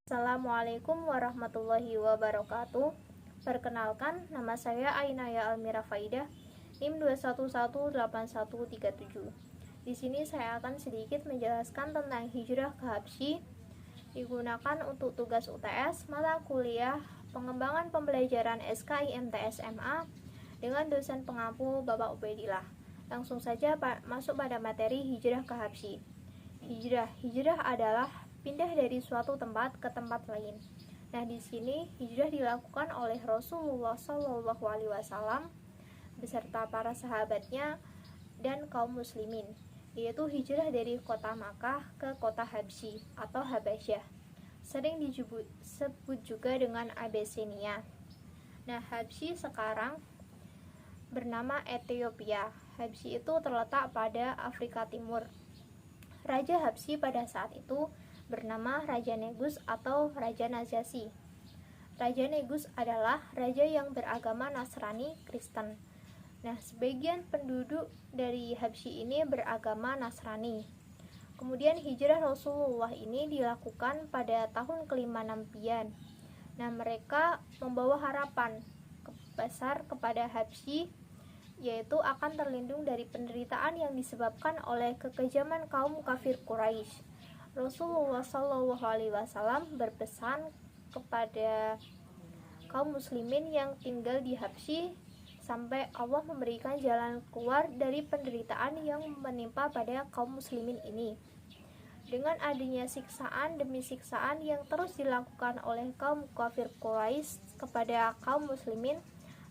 Assalamualaikum warahmatullahi wabarakatuh. Perkenalkan, nama saya Ainaya Almira Faidah, NIM 2118137. Di sini saya akan sedikit menjelaskan tentang hijrah ke Habsyi, digunakan untuk tugas UTS mata kuliah pengembangan pembelajaran SKIMT SMA dengan dosen pengampu Bapak Ubaidillah. Langsung saja masuk pada materi hijrah ke Habsyi. Hijrah adalah pindah dari suatu tempat ke tempat lain. Nah, di sini hijrah dilakukan oleh Rasulullah SAW beserta para sahabatnya dan kaum muslimin, yaitu hijrah dari kota Makkah ke kota Habsyi atau Habasyah, sering disebut juga dengan Abyssinia. Nah, Habsyi sekarang bernama Ethiopia. Habsyi itu terletak pada Afrika Timur. Raja Habsyi pada saat itu bernama Raja Negus atau Raja Najasyi. Raja Negus adalah raja yang beragama Nasrani Kristen. Nah, sebagian penduduk dari Habsyi ini beragama Nasrani. Kemudian hijrah Rasulullah ini dilakukan pada tahun ke-5 Nampian. Nah, mereka membawa harapan besar kepada Habsyi, yaitu akan terlindung dari penderitaan yang disebabkan oleh kekejaman kaum kafir Quraisy. Rasulullah SAW berpesan kepada kaum muslimin yang tinggal di Habsyi sampai Allah memberikan jalan keluar dari penderitaan yang menimpa pada kaum muslimin ini. Dengan adanya siksaan demi siksaan yang terus dilakukan oleh kaum kafir Quraisy kepada kaum muslimin,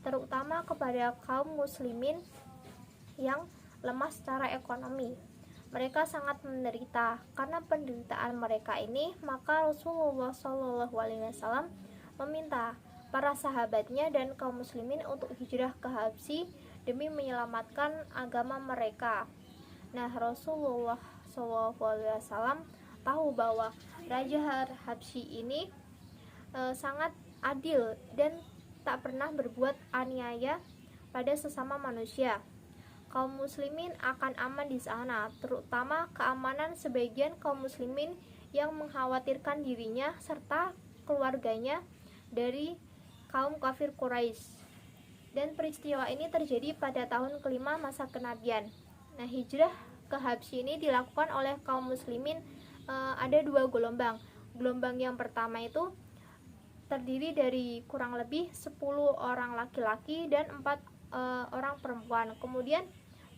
terutama kepada kaum muslimin yang lemah secara ekonomi, mereka sangat menderita. Karena penderitaan mereka ini, maka Rasulullah SAW meminta para sahabatnya dan kaum muslimin untuk hijrah ke Habsyi demi menyelamatkan agama mereka. Nah, Rasulullah SAW tahu bahwa Raja Habsyi ini sangat adil dan tak pernah berbuat aniaya pada sesama manusia. Kaum muslimin akan aman di sana, terutama keamanan sebagian kaum muslimin yang mengkhawatirkan dirinya serta keluarganya dari kaum kafir Quraisy. Dan peristiwa ini terjadi pada tahun ke-5 masa kenabian. Nah, hijrah ke Habsyi ini dilakukan oleh kaum muslimin ada 2 gelombang. Gelombang yang pertama itu terdiri dari kurang lebih 10 orang laki-laki dan 4 orang perempuan. Kemudian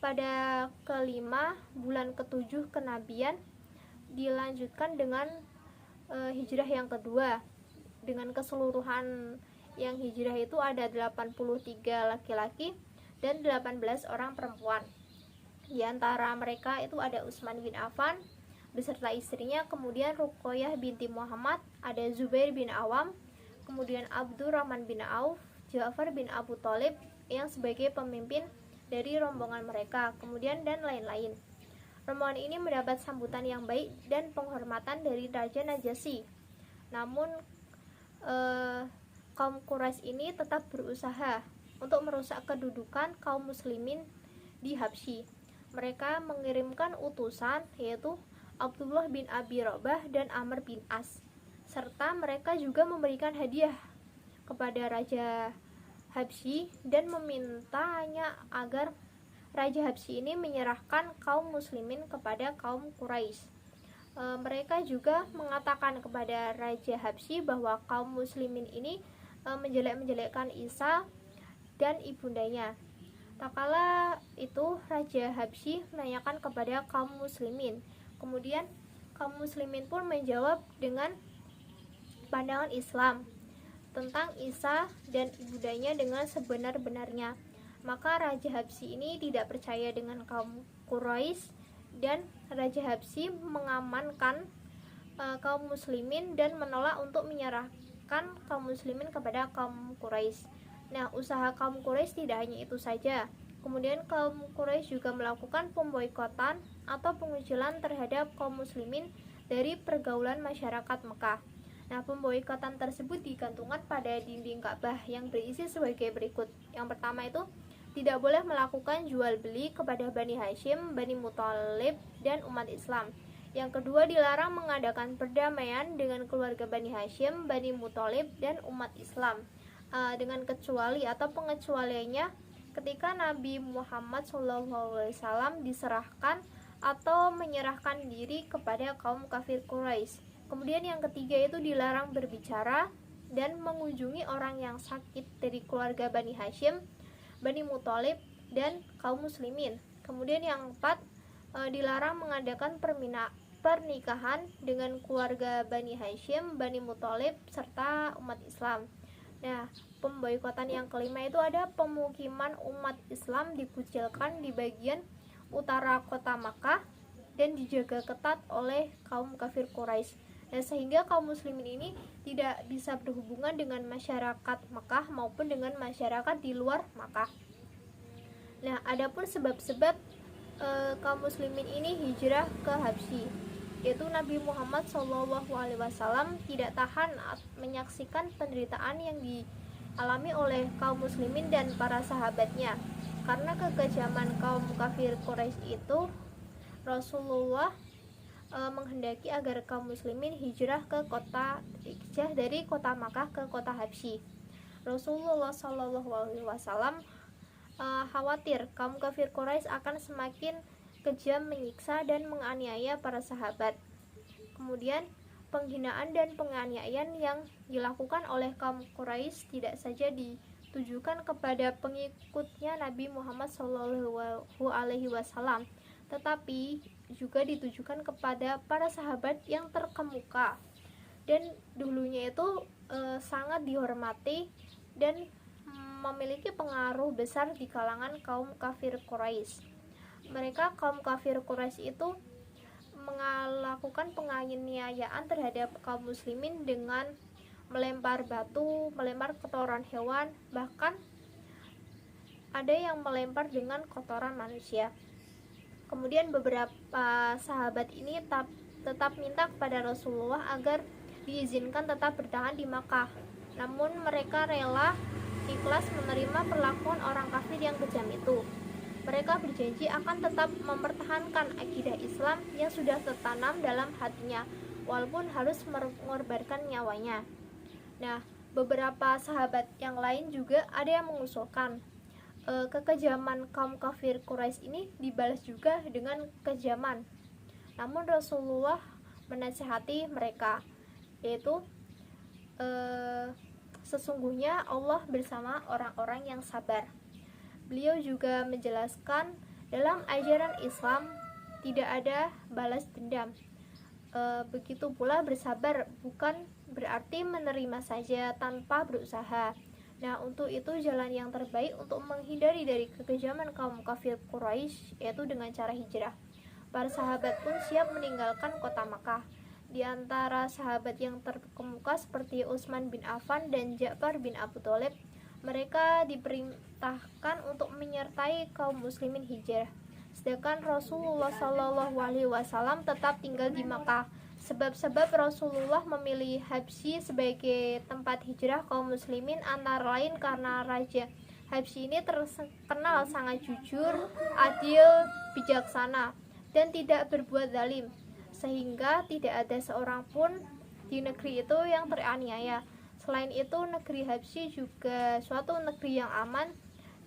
pada ke-5 bulan ke-7 kenabian dilanjutkan dengan hijrah yang kedua dengan keseluruhan yang hijrah itu ada 83 laki-laki dan 18 orang perempuan. Di antara mereka itu ada Utsman bin Affan beserta istrinya, kemudian Ruqayyah binti Muhammad, ada Zubair bin Awam, kemudian Abdurrahman bin Auf, Ja'far bin Abu Thalib yang sebagai pemimpin dari rombongan mereka, kemudian dan lain-lain. Rombongan ini mendapat sambutan yang baik dan penghormatan dari Raja Najasyi. Namun kaum Quraisy ini tetap berusaha untuk merusak kedudukan kaum muslimin di Habsyi. Mereka mengirimkan utusan, yaitu Abdullah bin Abi Robah dan Amr bin As, serta mereka juga memberikan hadiah kepada Raja Habsyi dan memintanya agar Raja Habsyi ini menyerahkan kaum muslimin kepada kaum Quraisy. Mereka juga mengatakan kepada Raja Habsyi bahwa kaum muslimin ini menjelek-menjelekkan Isa dan ibundanya. Tak kala itu Raja Habsyi menanyakan kepada kaum muslimin. Kemudian kaum muslimin pun menjawab dengan pandangan Islam tentang Isa dan ibundanya dengan sebenar-benarnya. Maka Raja Habsyi ini tidak percaya dengan kaum Quraisy dan Raja Habsyi mengamankan kaum muslimin dan menolak untuk menyerahkan kaum muslimin kepada kaum Quraisy. Nah, usaha kaum Quraisy tidak hanya itu saja. Kemudian kaum Quraisy juga melakukan pemboikotan atau pengucilan terhadap kaum muslimin dari pergaulan masyarakat Mekah. Nah, pemboikotan tersebut digantungkan pada dinding Ka'bah yang berisi sebagai berikut. Yang pertama itu, tidak boleh melakukan jual beli kepada Bani Hashim, Bani Muthalib, dan umat Islam. Yang kedua, dilarang mengadakan perdamaian dengan keluarga Bani Hashim, Bani Muthalib, dan umat Islam, dengan kecuali atau pengecualiannya ketika Nabi Muhammad SAW diserahkan atau menyerahkan diri kepada kaum kafir Quraisy. Kemudian yang ketiga itu dilarang berbicara dan mengunjungi orang yang sakit dari keluarga Bani Hashim, Bani Muthalib, dan kaum muslimin. Kemudian yang keempat, dilarang mengadakan pernikahan dengan keluarga Bani Hashim, Bani Muthalib, serta umat Islam. Nah, pemboikotan yang kelima itu ada pemukiman umat Islam dikucilkan di bagian utara kota Makkah dan dijaga ketat oleh kaum kafir Quraisy. Nah, sehingga kaum muslimin ini tidak bisa berhubungan dengan masyarakat Makkah maupun dengan masyarakat di luar Makkah. Nah, adapun sebab-sebab kaum muslimin ini hijrah ke Habsyi, yaitu Nabi Muhammad SAW tidak tahan menyaksikan penderitaan yang dialami oleh kaum muslimin dan para sahabatnya. Karena kekejaman kaum kafir Quraisy itu, Rasulullah menghendaki agar kaum muslimin hijrah dari kota Makkah ke kota Habsyi. Rasulullah SAW khawatir kaum kafir Quraisy akan semakin kejam, menyiksa dan menganiaya para sahabat. Kemudian penghinaan dan penganiayaan yang dilakukan oleh kaum Quraisy tidak saja ditujukan kepada pengikutnya Nabi Muhammad SAW, tetapi juga ditujukan kepada para sahabat yang terkemuka dan dulunya itu sangat dihormati dan memiliki pengaruh besar di kalangan kaum kafir Quraisy. Mereka kaum kafir Quraisy itu melakukan penganiayaan terhadap kaum muslimin dengan melempar batu, melempar kotoran hewan, bahkan ada yang melempar dengan kotoran manusia. Kemudian beberapa sahabat ini tetap minta kepada Rasulullah agar diizinkan tetap bertahan di Makkah. Namun mereka rela ikhlas menerima perlakuan orang kafir yang kejam itu. Mereka berjanji akan tetap mempertahankan akidah Islam yang sudah tertanam dalam hatinya, walaupun harus mengorbankan nyawanya. Nah, beberapa sahabat yang lain juga ada yang mengusulkan kekejaman kaum kafir Quraisy ini dibalas juga dengan kekejaman. Namun Rasulullah menasihati mereka, yaitu sesungguhnya Allah bersama orang-orang yang sabar. Beliau juga menjelaskan dalam ajaran Islam tidak ada balas dendam. Begitu pula bersabar bukan berarti menerima saja tanpa berusaha. Nah, untuk itu jalan yang terbaik untuk menghindari dari kekejaman kaum kafir Quraisy yaitu dengan cara hijrah. Para sahabat pun siap meninggalkan kota Makkah. Di antara sahabat yang terkemuka seperti Utsman bin Affan dan Ja'far bin Abu Thalib, mereka diperintahkan untuk menyertai kaum muslimin hijrah. Sedangkan Rasulullah SAW tetap tinggal di Makkah. Sebab-sebab Rasulullah memilih Habsyi sebagai tempat hijrah kaum muslimin antara lain karena Raja Habsyi ini terkenal sangat jujur, adil, bijaksana, dan tidak berbuat zalim, sehingga tidak ada seorang pun di negeri itu yang teraniaya. Selain itu, negeri Habsyi juga suatu negeri yang aman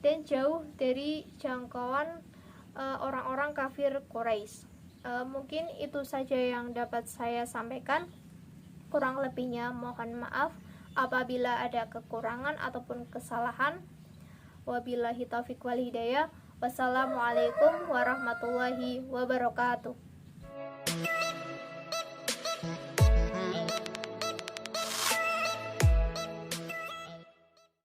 dan jauh dari jangkauan orang-orang kafir Quraisy. Mungkin itu saja yang dapat saya sampaikan. Kurang lebihnya mohon maaf apabila ada kekurangan ataupun kesalahan. Wabillahi taufiq wal hidayah. Wassalamualaikum warahmatullahi wabarakatuh.